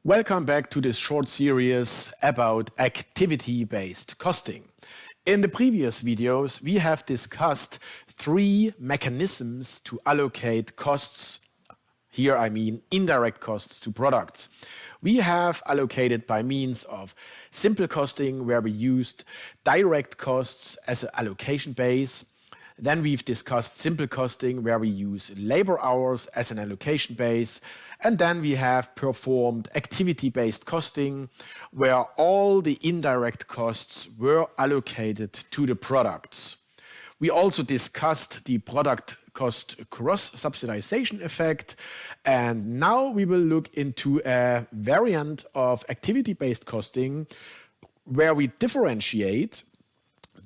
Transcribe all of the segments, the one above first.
Welcome back to this short series about activity-based costing. In the previous videos, we have discussed three mechanisms to allocate costs. Here I mean indirect costs to products. We have allocated by means of simple costing, where we used direct costs as an allocation base. Then we've discussed simple costing, where we use labor hours as an allocation base. And then we have performed activity-based costing, where all the indirect costs were allocated to the products. We also discussed the product cost cross-subsidization effect. And now we will look into a variant of activity-based costing, where we differentiate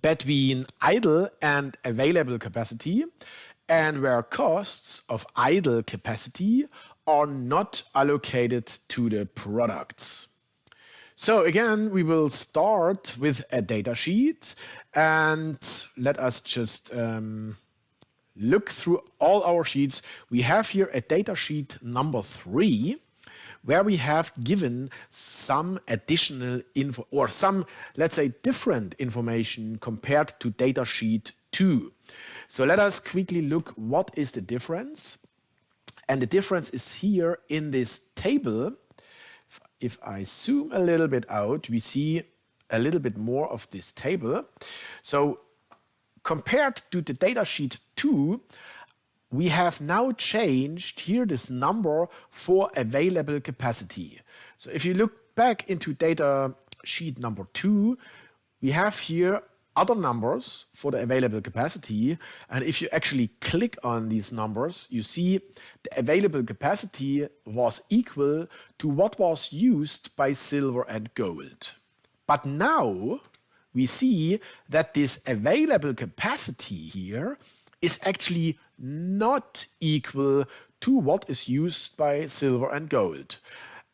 between idle and available capacity, and where costs of idle capacity are not allocated to the products. So again, we will start with a data sheet, and let us just look through all our sheets. We have here a data sheet number 3, where we have given some additional info, or some, let's say, different information compared to data sheet 2. So let us quickly look what is the difference. And the difference is here in this table. If I zoom a little bit out, we see a little bit more of this table. So compared to the data sheet 2, we have now changed here this number for available capacity. So if you look back into data sheet number 2, we have here other numbers for the available capacity. And if you actually click on these numbers, you see the available capacity was equal to what was used by silver and gold. But now we see that this available capacity here is actually not equal to what is used by silver and gold.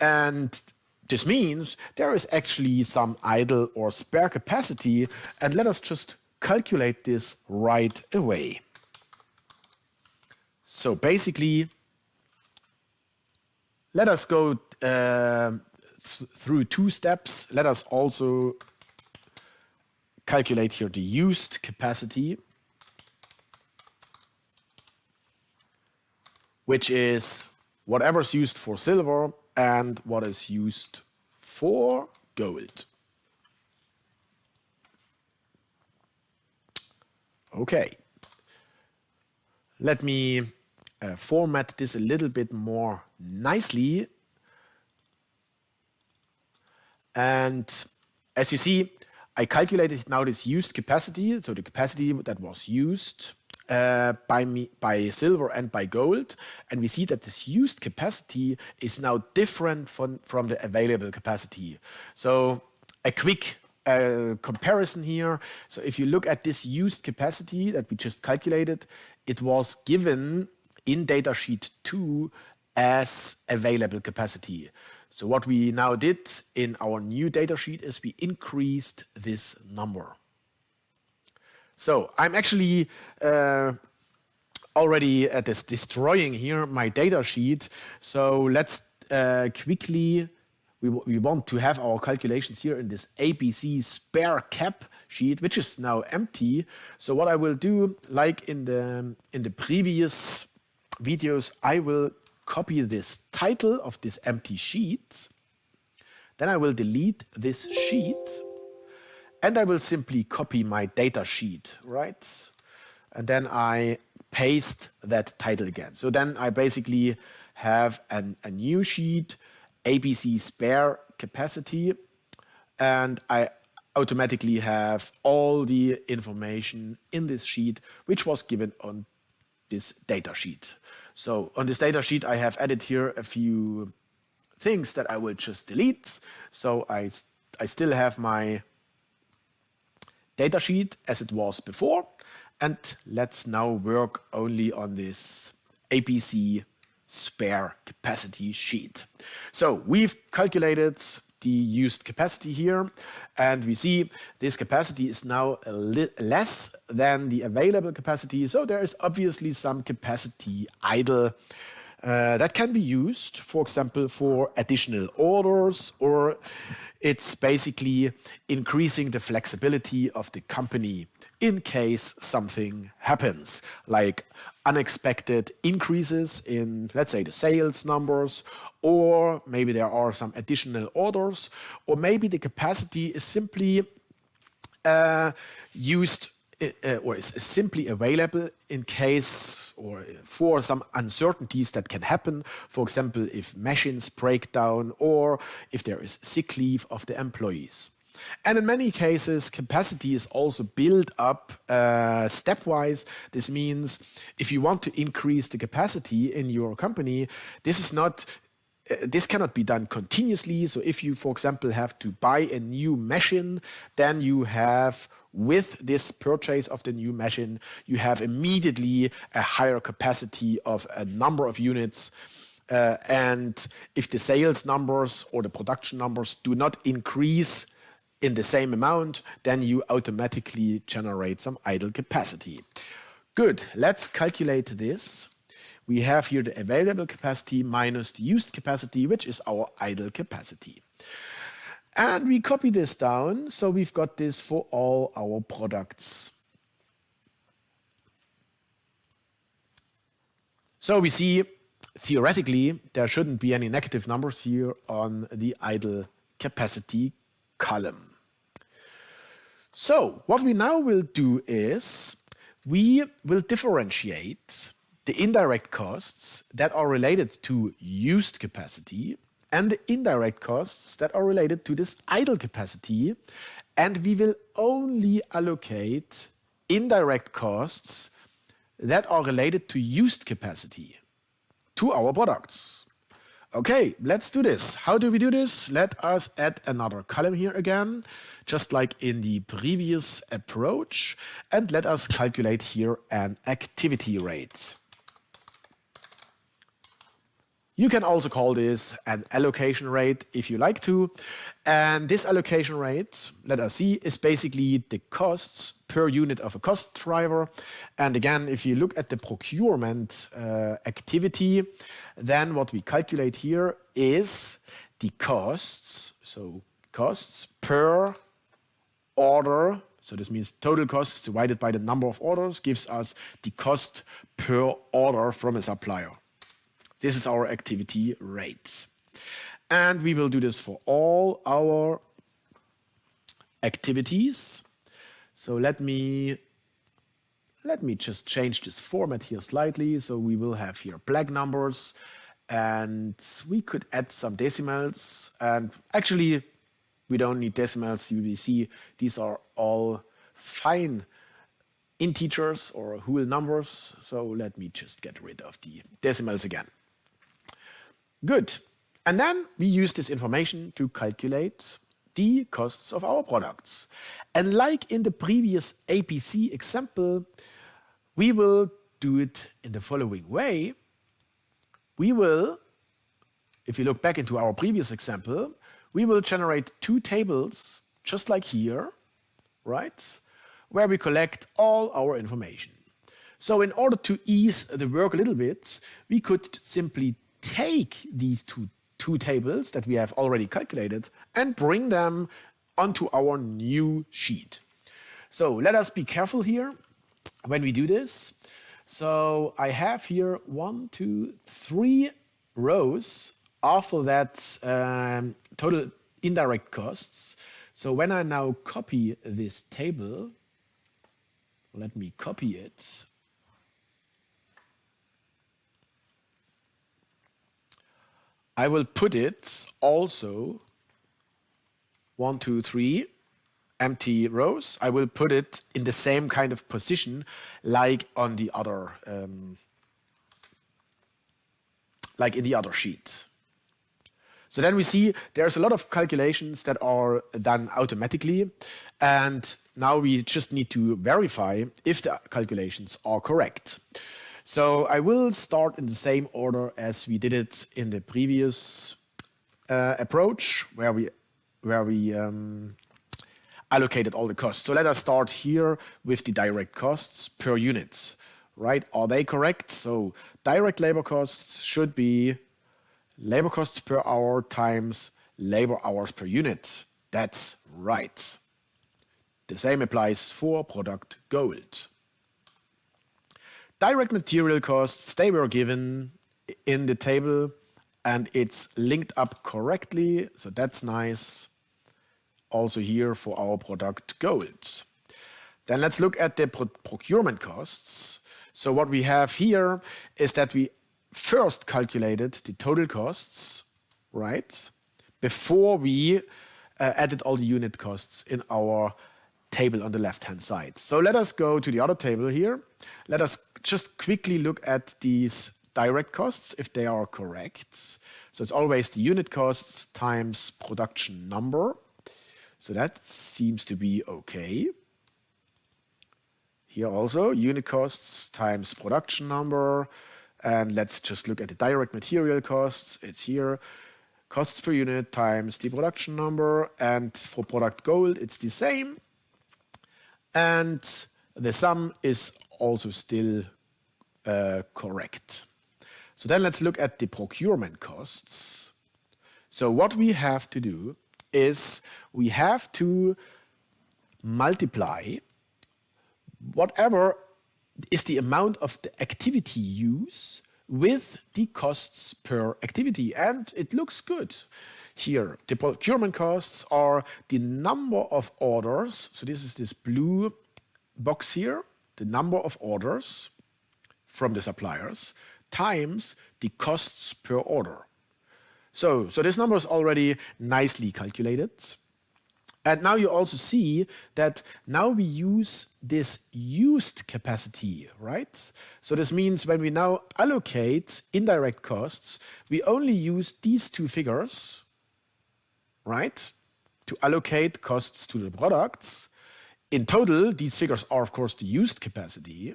And this means there is actually some idle or spare capacity, and let us just calculate this right away. So basically, let us go through 2 steps. Let us also calculate here the used capacity, which is whatever is used for silver and what is used for gold. Okay, let me format this a little bit more nicely. And as you see, I calculated now this used capacity, so the capacity that was used by silver and by gold, and we see that this used capacity is now different from the available capacity. So a quick comparison here. So if you look at this used capacity that we just calculated, it was given in datasheet 2 as available capacity. So what we now did in our new datasheet is we increased this number. So I'm actually already destroying here my data sheet. So let's quickly, we want to have our calculations here in this ABC spare cap sheet, which is now empty. So what I will do, like in the previous videos, I will copy this title of this empty sheet. Then I will delete this sheet. And I will simply copy my data sheet, right? And then I paste that title again. So then I basically have a new sheet, ABC spare capacity, and I automatically have all the information in this sheet, which was given on this data sheet. So on this data sheet, I have added here a few things that I will just delete. So I still have my data sheet as it was before, and let's now work only on this ABC spare capacity sheet. So we've calculated the used capacity here, and we see this capacity is now less than the available capacity, so there is obviously some capacity idle. That can be used, for example, for additional orders, or it's basically increasing the flexibility of the company in case something happens, like unexpected increases in, let's say, the sales numbers, or maybe there are some additional orders, or maybe the capacity is simply used or is simply available in case or for some uncertainties that can happen. For example, if machines break down or if there is sick leave of the employees. And in many cases, capacity is also built up stepwise. This means if you want to increase the capacity in your company, this cannot be done continuously. So if you, for example, have to buy a new machine, then you have, with this purchase of the new machine, you have immediately a higher capacity of a number of units. And if the sales numbers or the production numbers do not increase in the same amount, then you automatically generate some idle capacity. Good, let's calculate this. We have here the available capacity minus the used capacity, which is our idle capacity. And we copy this down, so we've got this for all our products. So we see, theoretically, there shouldn't be any negative numbers here on the idle capacity column. So what we now will do is, we will differentiate the indirect costs that are related to used capacity and the indirect costs that are related to this idle capacity. And we will only allocate indirect costs that are related to used capacity to our products. Okay, let's do this. How do we do this? Let us add another column here again, just like in the previous approach. And let us calculate here an activity rate. You can also call this an allocation rate if you like to. And this allocation rate, let us see, is basically the costs per unit of a cost driver. And again, if you look at the procurement activity, then what we calculate here is the costs. So costs per order. So this means total costs divided by the number of orders gives us the cost per order from a supplier. This is our activity rate. And we will do this for all our activities. So let me just change this format here slightly. So we will have here black numbers, and we could add some decimals. And actually, we don't need decimals. You will see these are all fine integers or whole numbers. So let me just get rid of the decimals again. Good. And then we use this information to calculate the costs of our products. And like in the previous APC example, we will do it in the following way. We will, if you look back into our previous example, we will generate two tables, just like here, right? Where we collect all our information. So in order to ease the work a little bit, we could simply take these two tables that we have already calculated and bring them onto our new sheet. So let us be careful here when we do this. So I have here 1, 2, 3 rows. After that, total indirect costs. So when I now copy this table, let me copy it. I will put it also 1, 2, 3 empty rows. I will put it in the same kind of position like on the other, like in the other sheet. So then we see there's a lot of calculations that are done automatically, and now we just need to verify if the calculations are correct. So I will start in the same order as we did it in the previous approach, where we allocated all the costs. So let us start here with the direct costs per unit, right? Are they correct? So direct labor costs should be labor costs per hour times labor hours per unit. That's right. The same applies for product gold. Direct material costs, they were given in the table and it's linked up correctly. So that's nice. Also here for our product gold. Then let's look at the procurement costs. So what we have here is that we first calculated the total costs, right? Before we added all the unit costs in our table on the left-hand side. So let us go to the other table here. Let us just quickly look at these direct costs, if they are correct. So it's always the unit costs times production number. So that seems to be okay. Here also, unit costs times production number. And let's just look at the direct material costs. It's here, costs per unit times the production number. And for product gold, it's the same. And the sum is also still correct. So then let's look at the procurement costs. So what we have to do is we have to multiply whatever is the amount of the activity use with the costs per activity. And it looks good. Here, the procurement costs are the number of orders. So this is this blue box here, the number of orders from the suppliers times the costs per order. So this number is already nicely calculated. And now you also see that now we use this used capacity, right? So this means when we now allocate indirect costs, we only use these two figures, right, to allocate costs to the products. In total, these figures are, of course, the used capacity,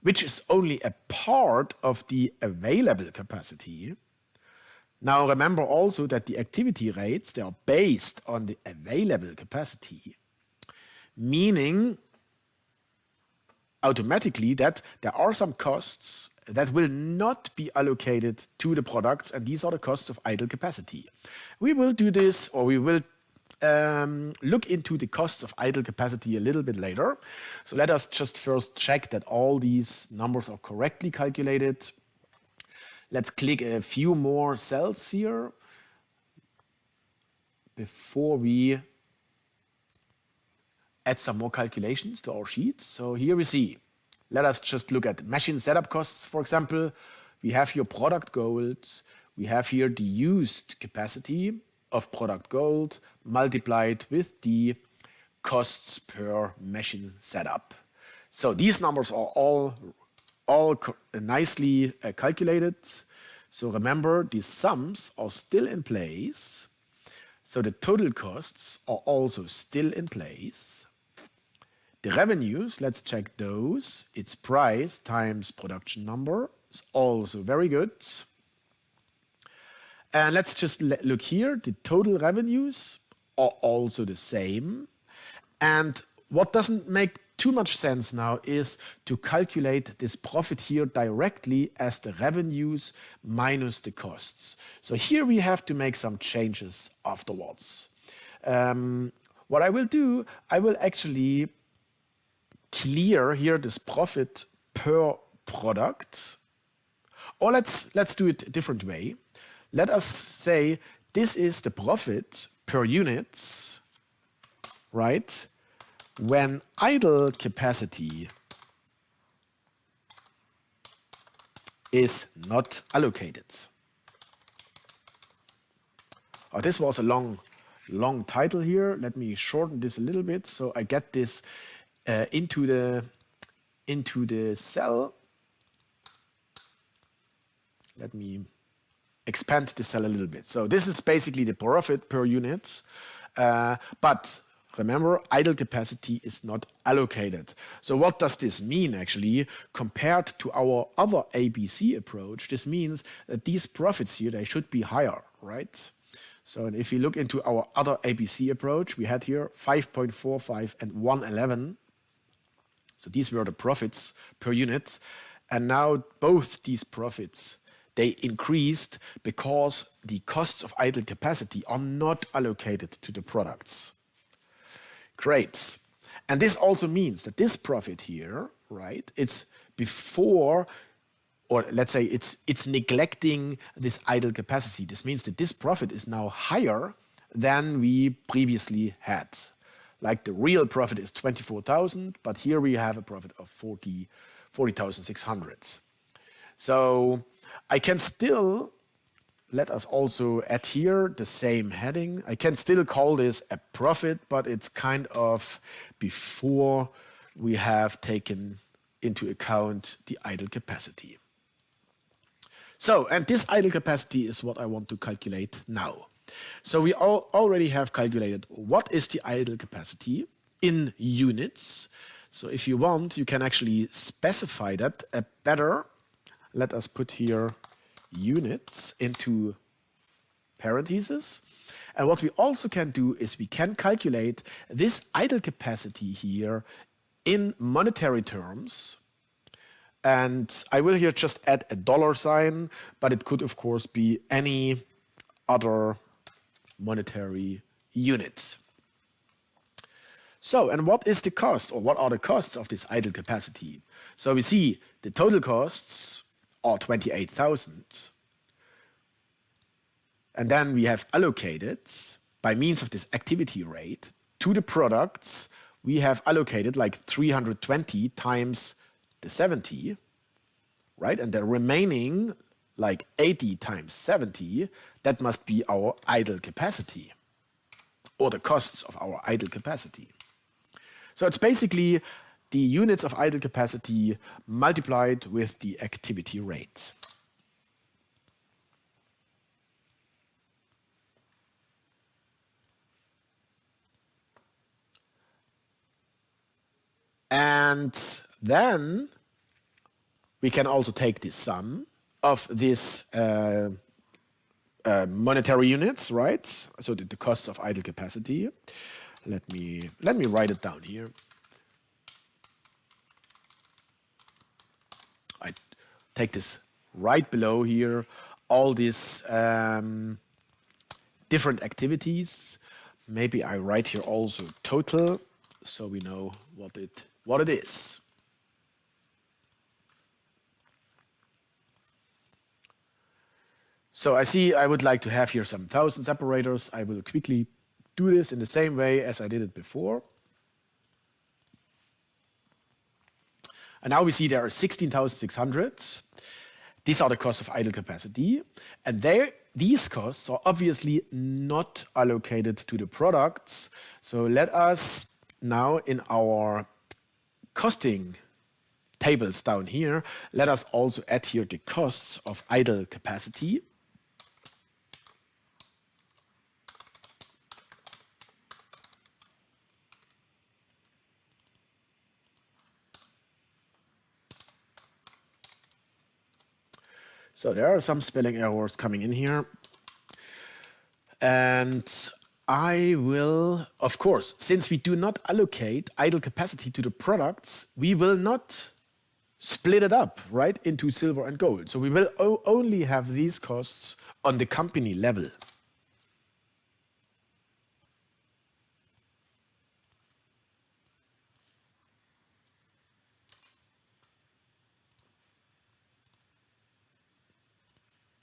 which is only a part of the available capacity. Now remember also that the activity rates, they are based on the available capacity, meaning automatically that there are some costs that will not be allocated to the products, and these are the costs of idle capacity. We will do this, or we will look into the costs of idle capacity a little bit later. So let us just first check that all these numbers are correctly calculated. Let's click a few more cells here before we add some more calculations to our sheet. So here we see, let us just look at machine setup costs, for example. We have here product gold. We have here the used capacity of product gold multiplied with the costs per machine setup. So these numbers are all nicely calculated. So remember, these sums are still in place. So the total costs are also still in place. The revenues, let's check those. It's price times production number. It's also very good. And let's just look here. The total revenues are also the same. And what doesn't make too much sense now is to calculate this profit here directly as the revenues minus the costs. So here we have to make some changes afterwards. What I will do, I will actually clear here this profit per product. Or let's do it a different way. Let us say this is the profit per units, right? When idle capacity is not allocated. Oh, this was a long title here. Let me shorten this a little bit so I get this into the cell. Let me expand the cell a little bit. So this is basically the profit per unit, but remember, idle capacity is not allocated. So what does this mean actually compared to our other ABC approach? This means that these profits here, they should be higher, right? So if you look into our other ABC approach, we had here 5.45 and 111. So these were the profits per unit. And now both these profits, they increased because the costs of idle capacity are not allocated to the products. Great. And this also means that this profit here, right, it's before, or let's say it's neglecting this idle capacity. This means that this profit is now higher than we previously had. Like the real profit is 24,000, but here we have a profit of 40,600. So I can still, let us also add here the same heading. I can still call this a profit, but it's kind of before we have taken into account the idle capacity. So, and this idle capacity is what I want to calculate now. So we already have calculated what is the idle capacity in units. So if you want, you can actually specify that better. Let us put here units into parentheses. And what we also can do is we can calculate this idle capacity here in monetary terms. And I will here just add a dollar sign, but it could of course be any other monetary units. So, and what is the cost, or what are the costs of this idle capacity? So we see the total costs are 28,000. And then we have allocated, by means of this activity rate, to the products, we have allocated like 320 times the 70, right? And the remaining, like 80 times 70, that must be our idle capacity, or the costs of our idle capacity. So it's basically the units of idle capacity multiplied with the activity rate. And then we can also take the sum of this monetary units, right? So the cost of idle capacity. Let me write it down here. I take this right below here, all these different activities. Maybe I write here also total, so we know what it is. So I see I would like to have here some 1,000 separators. I will quickly do this in the same way as I did it before. And now we see there are 16,600. These are the costs of idle capacity. And these costs are obviously not allocated to the products. So let us now in our costing tables down here, let us also add here the costs of idle capacity. So there are some spelling errors coming in here. And I will, of course, since we do not allocate idle capacity to the products, we will not split it up, right, into silver and gold. So we will only have these costs on the company level.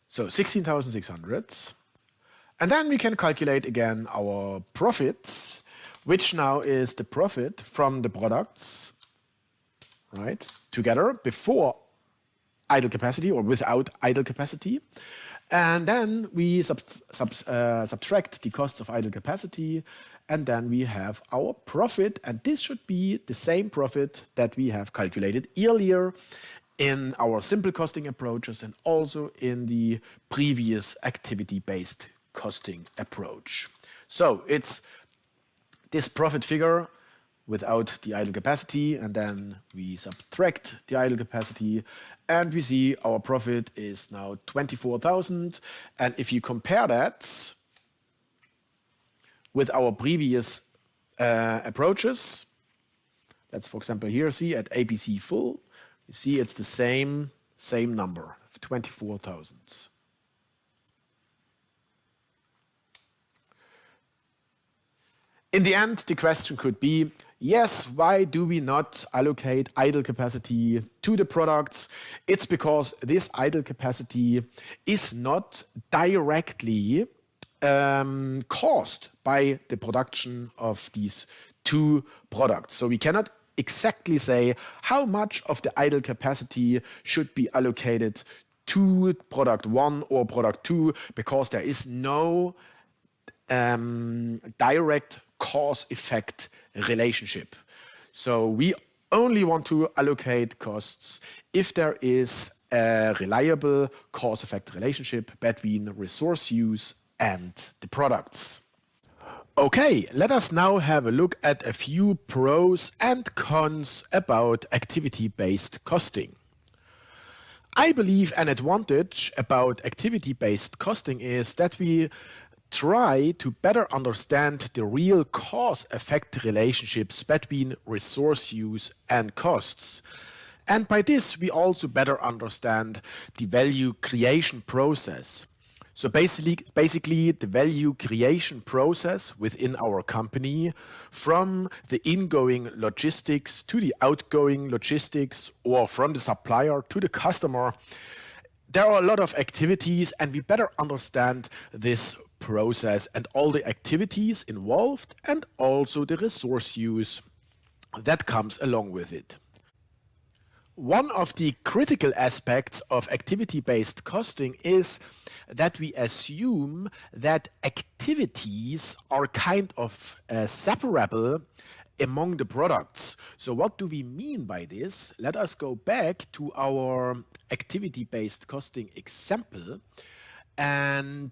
So 16,600. And then we can calculate again our profits, which now is the profit from the products, right, together before idle capacity or without idle capacity. And then we subtract the costs of idle capacity, and then we have our profit. And this should be the same profit that we have calculated earlier in our simple costing approaches and also in the previous activity-based costing approach. So it's this profit figure without the idle capacity, and then we subtract the idle capacity, and we see our profit is now 24,000. And if you compare that with our previous approaches, let's for example here see at ABC full, you see it's the same number, 24,000. In the end, the question could be, yes, why do we not allocate idle capacity to the products? It's because this idle capacity is not directly caused by the production of these two products. So we cannot exactly say how much of the idle capacity should be allocated to product 1 or product 2, because there is no direct cause-effect relationship. So we only want to allocate costs if there is a reliable cause-effect relationship between resource use and the products. Okay, let us now have a look at a few pros and cons about activity-based costing. I believe an advantage about activity-based costing is that we try to better understand the real cause-effect relationships between resource use and costs. And by this, we also better understand the value creation process. So basically the value creation process within our company, from the ingoing logistics to the outgoing logistics, or from the supplier to the customer. There are a lot of activities, and we better understand this process and all the activities involved, and also the resource use that comes along with it. One of the critical aspects of activity-based costing is that we assume that activities are kind of separable among the products. So what do we mean by this? Let us go back to our activity-based costing example. And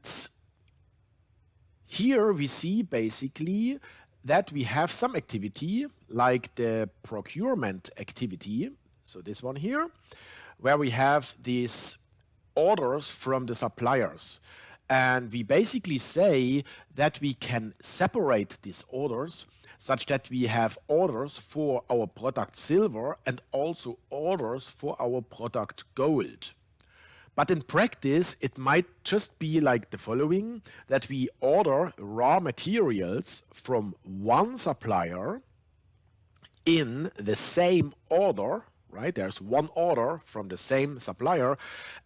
here we see basically that we have some activity like the procurement activity. So this one here, where we have these orders from the suppliers. And we basically say that we can separate these orders such that we have orders for our product silver and also orders for our product gold. But in practice, it might just be like the following, that we order raw materials from one supplier in the same order, right? There's one order from the same supplier,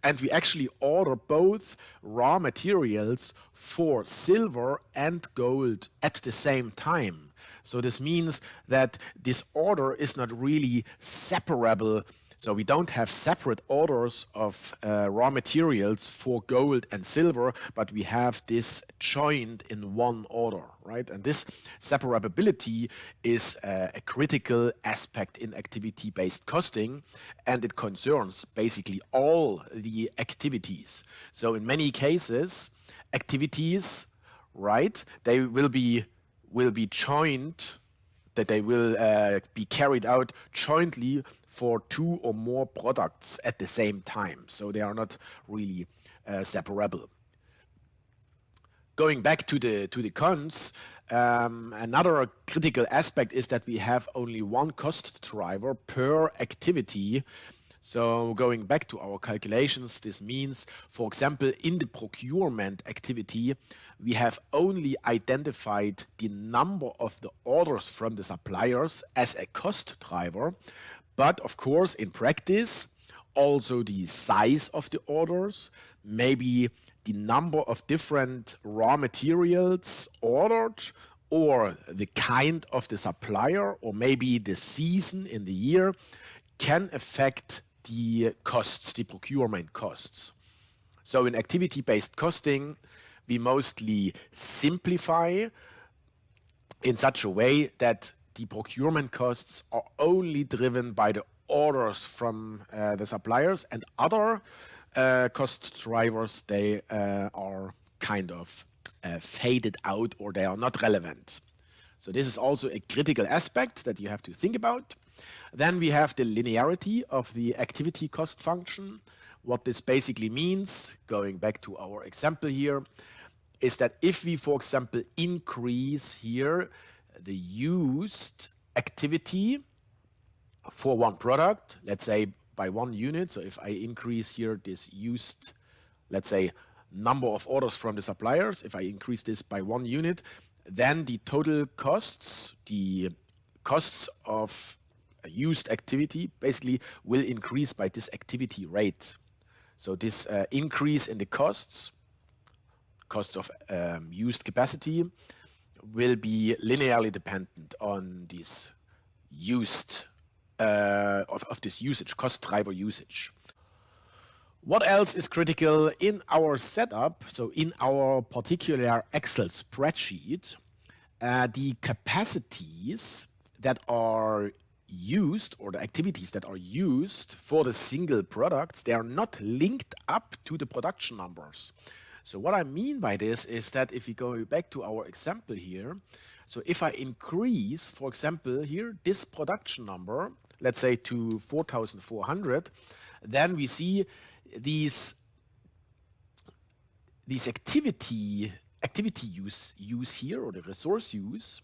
and we actually order both raw materials for silver and gold at the same time. So this means that this order is not really separable. So we don't have separate orders of raw materials for gold and silver, but we have this joined in one order, right? And this separability is a critical aspect in activity-based costing, and it concerns basically all the activities. So in many cases, activities, right, they will be joined, that they will be carried out jointly for two or more products at the same time. So they are not really separable. Going back to the cons, another critical aspect is that we have only one cost driver per activity. So going back to our calculations, this means, for example, in the procurement activity, we have only identified the number of the orders from the suppliers as a cost driver. But of course, in practice, also the size of the orders, maybe the number of different raw materials ordered, or the kind of the supplier, or maybe the season in the year, can affect the costs, the procurement costs. So in activity-based costing, we mostly simplify in such a way that the procurement costs are only driven by the orders from the suppliers, and other cost drivers, they are kind of faded out, or they are not relevant. So this is also a critical aspect that you have to think about. Then we have the linearity of the activity cost function. What this basically means, going back to our example here, is that if we, for example, increase here the used activity, for one product, let's say by 1 unit. So if I increase here this used, let's say, number of orders from the suppliers, if I increase this by 1 unit, then the total costs, the costs of a used activity basically will increase by this activity rate. So this increase in the costs of used capacity will be linearly dependent on this used of this usage, cost driver usage. What else is critical in our setup? So in our particular Excel spreadsheet, the capacities that are used, or the activities that are used for the single products, they are not linked up to the production numbers. So what I mean by this is that if we go back to our example here, so if I increase, for example, here, this production number, let's say to 4,400, then we see these activity use here, or the resource use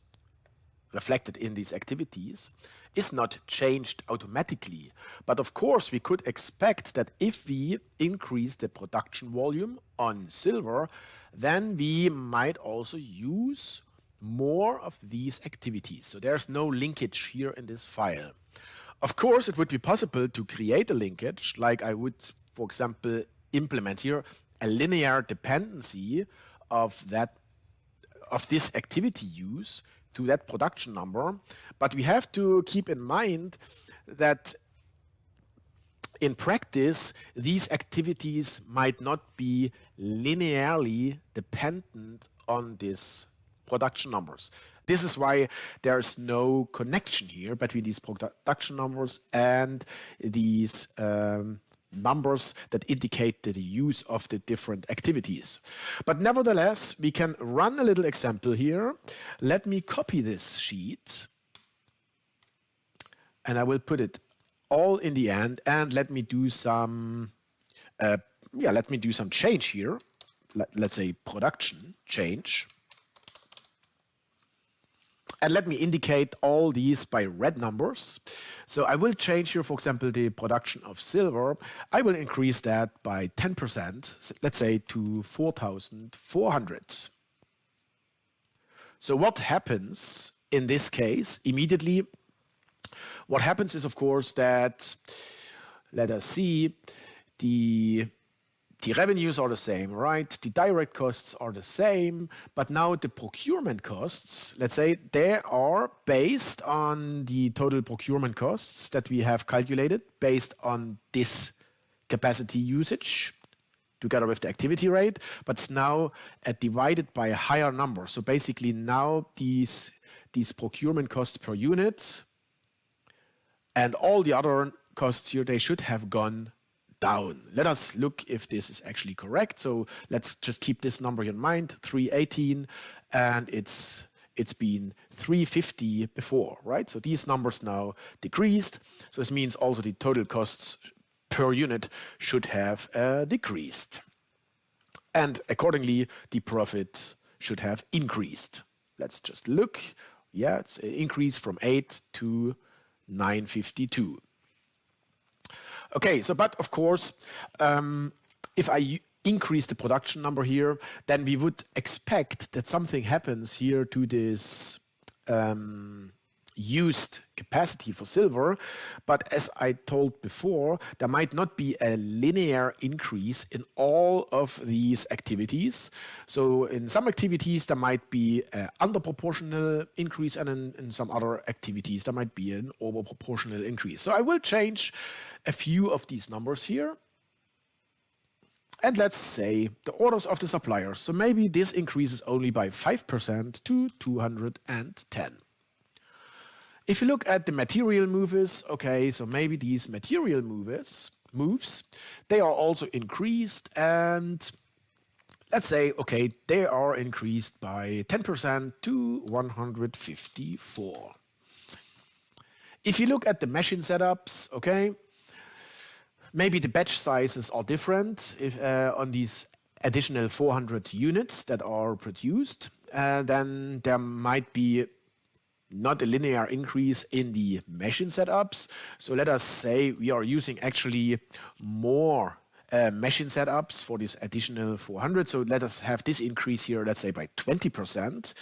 reflected in these activities, is not changed automatically. But of course, we could expect that if we increase the production volume on silver, then we might also use more of these activities. So there's no linkage here in this file. Of course, it would be possible to create a linkage, like I would, for example, implement here a linear dependency of this activity use to that production number. But we have to keep in mind that in practice, these activities might not be linearly dependent on these production numbers. This is why there's no connection here between these production numbers and these numbers that indicate the use of the different activities. But nevertheless, we can run a little example here. Let me copy this sheet, and I will put it all in the end, and let me do some change here. Let's say production change. And let me indicate all these by red numbers. So I will change here, for example, the production of silver. I will increase that by 10%, let's say to 4,400. So what happens in this case immediately? What happens is, of course, that, let us see, the revenues are the same, right? The direct costs are the same, but now the procurement costs, let's say, they are based on the total procurement costs that we have calculated based on this capacity usage together with the activity rate, but it's now divided by a higher number. So basically now these procurement costs per unit and all the other costs here, they should have gone down. Let us look if this is actually correct. So let's just keep this number in mind, 318, and it's been 350 before, right? So these numbers now decreased. So this means also the total costs per unit should have decreased. And accordingly, the profit should have increased. Let's just look. Yeah, it's an increase from 8 to 952. Okay, so but of course, if I increase the production number here, then we would expect that something happens here to this used capacity for silver. But as I told before, there might not be a linear increase in all of these activities. So in some activities, there might be an underproportional increase, and in some other activities, there might be an overproportional increase. So I will change a few of these numbers here. And let's say the orders of the suppliers. So maybe this increases only by 5% to 210. If you look at the material moves, okay, so maybe these material moves, they are also increased, and let's say, okay, they are increased by 10% to 154. If you look at the machine setups, okay, maybe the batch sizes are different if, on these additional 400 units that are produced. Then there might be not a linear increase in the machine setups. So let us say we are using actually more machine setups for this additional 400. So let us have this increase here, let's say by 20%.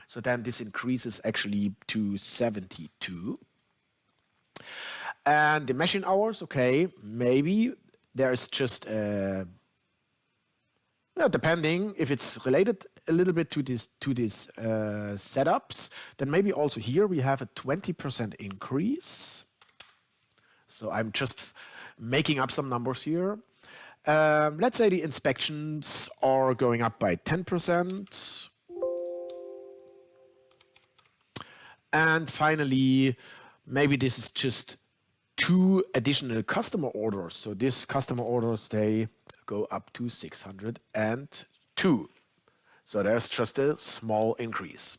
So then this increases actually to 72. And the machine hours, okay, maybe there's just depending if it's related a little bit to this setups, then maybe also here we have a 20% increase. So I'm just making up some numbers here. Let's say the inspections are going up by 10%. And finally, maybe this is just 2 additional customer orders. So these customer orders, they go up to 602. So there's just a small increase.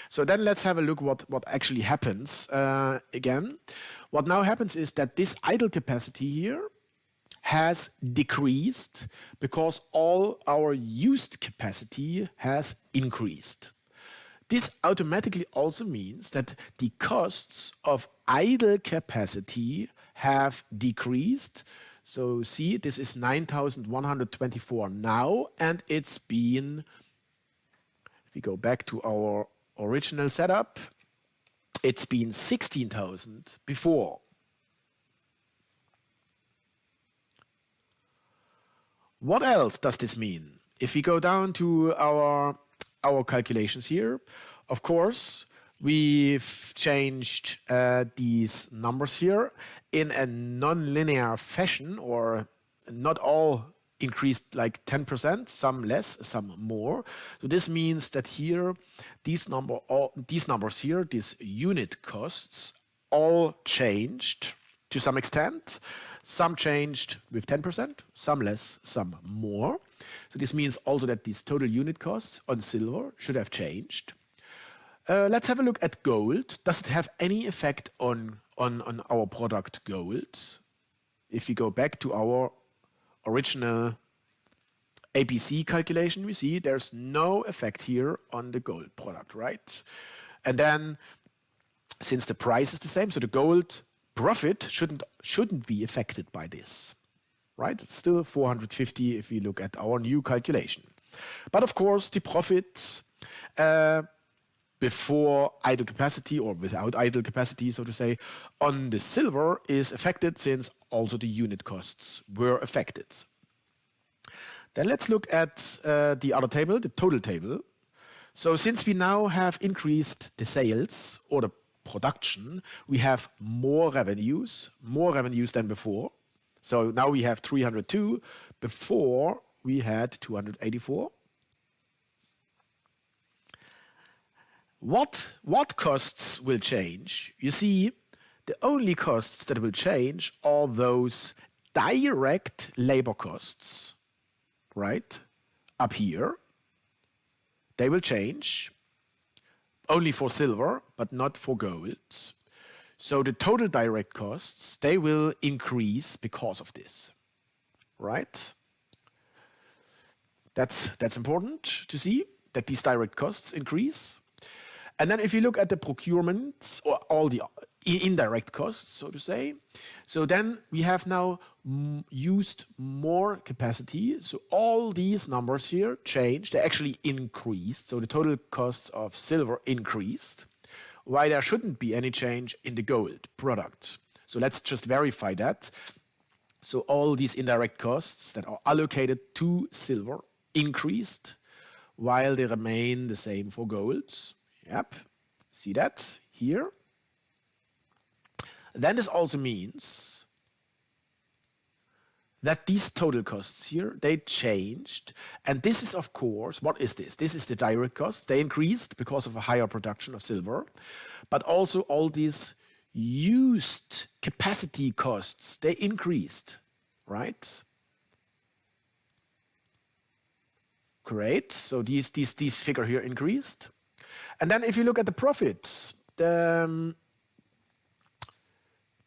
So then let's have a look what actually happens again. What now happens is that this idle capacity here has decreased because all our used capacity has increased. This automatically also means that the costs of idle capacity have decreased. So see, this is 9,124 now, and it's been, if we go back to our original setup, it's been 16,000 before. What else does this mean? If we go down to our calculations here, of course, we've changed these numbers here in a non-linear fashion, or not all increased like 10%, some less, some more. So this means that here, these numbers here, these unit costs, all changed to some extent. Some changed with 10%, some less, some more. So this means also that these total unit costs on silver should have changed. Let's have a look at gold. Does it have any effect on our product gold? If we go back to our original APC calculation, we see there's no effect here on the gold product, right? And then since the price is the same, so the gold profit shouldn't be affected by this, right? It's still 450 if we look at our new calculation. But of course, the profits before idle capacity or without idle capacity, so to say, on the silver is affected since also the unit costs were affected. Then let's look at the other table, the total table. So since we now have increased the sales or the production, we have more revenues than before. So now we have 302. Before we had 284. What costs will change? You see, the only costs that will change are those direct labor costs, right? Up here. They will change. Only for silver, but not for gold. So the total direct costs, they will increase because of this, right? That's important to see, that these direct costs increase. And then if you look at the procurement, or all the indirect costs, so to say, so then we have now used more capacity. So all these numbers here changed, they actually increased. So the total costs of silver increased, while there shouldn't be any change in the gold product. So let's just verify that. So all these indirect costs that are allocated to silver increased, while they remain the same for gold. Yep, see that here. Then this also means that these total costs here, they changed. And this is, of course, what is this? This is the direct cost. They increased because of a higher production of silver. But also all these used capacity costs, they increased, right? Great. So these figure here increased. And then if you look at the profits,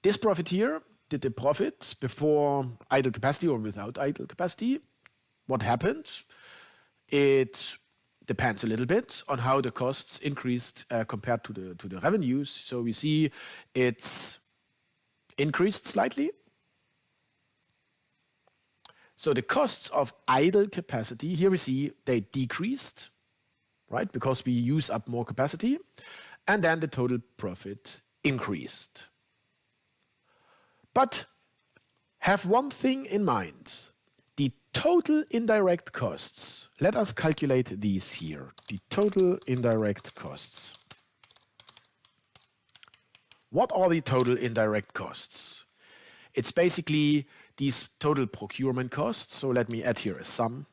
this profit here, did the profit before idle capacity or without idle capacity? What happened? The depends a little bit on how the costs increased compared to the revenues. So we see it's increased slightly. So the costs of idle capacity, here we see they decreased, right? Because we use up more capacity. And then the total profit increased. But have one thing in mind. The total indirect costs. Let us calculate these here. The total indirect costs. What are the total indirect costs? It's basically these total procurement costs. So let me add here a sum.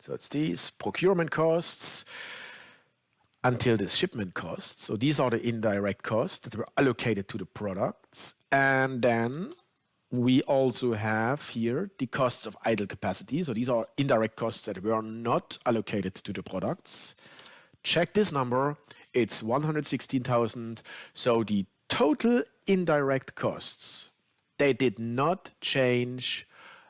So it's these procurement costs until the shipment costs. So these are the indirect costs that were allocated to the products. And then we also have here the costs of idle capacity. So these are indirect costs that were not allocated to the products. Check this number. It's 116,000. So the total indirect costs, they did not change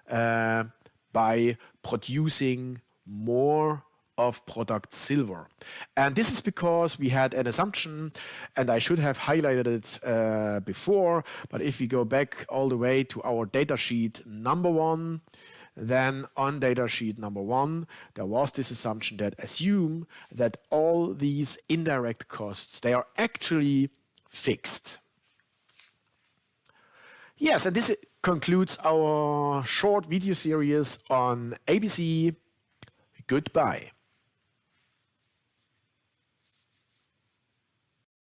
by producing more of product silver. And this is because we had an assumption, and I should have highlighted it before, but if we go back all the way to our datasheet number 1, then on datasheet number 1, there was this assumption that assume that all these indirect costs, they are actually fixed. Yes, and this concludes our short video series on ABC. Goodbye.